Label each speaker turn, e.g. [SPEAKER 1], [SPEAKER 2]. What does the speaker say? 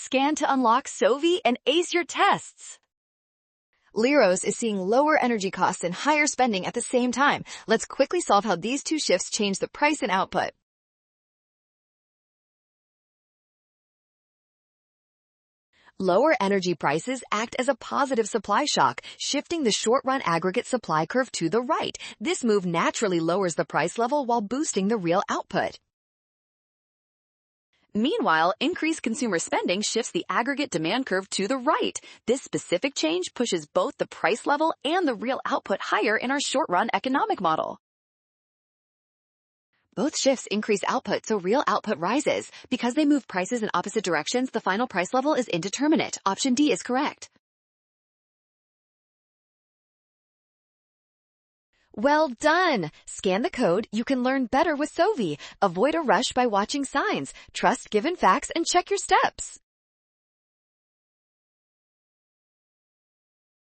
[SPEAKER 1] Scan to unlock Sovi and ace your tests.
[SPEAKER 2] Liros is seeing lower energy costs and higher spending at the same time. Let's quickly solve how these two shifts change the price and output. Lower energy prices act as a positive supply shock, shifting the short-run aggregate supply curve to the right. This move naturally lowers the price level while boosting the real output.
[SPEAKER 1] Meanwhile, increased consumer spending shifts the aggregate demand curve to the right. This specific change pushes both the price level and the real output higher in our short-run economic model.
[SPEAKER 2] Both shifts increase output, so real output rises. Because they move prices in opposite directions, the final price level is indeterminate. Option D is correct. Well done! Scan the code. You can learn better with Sovi. Avoid a rush by watching signs. Trust given facts and check your steps.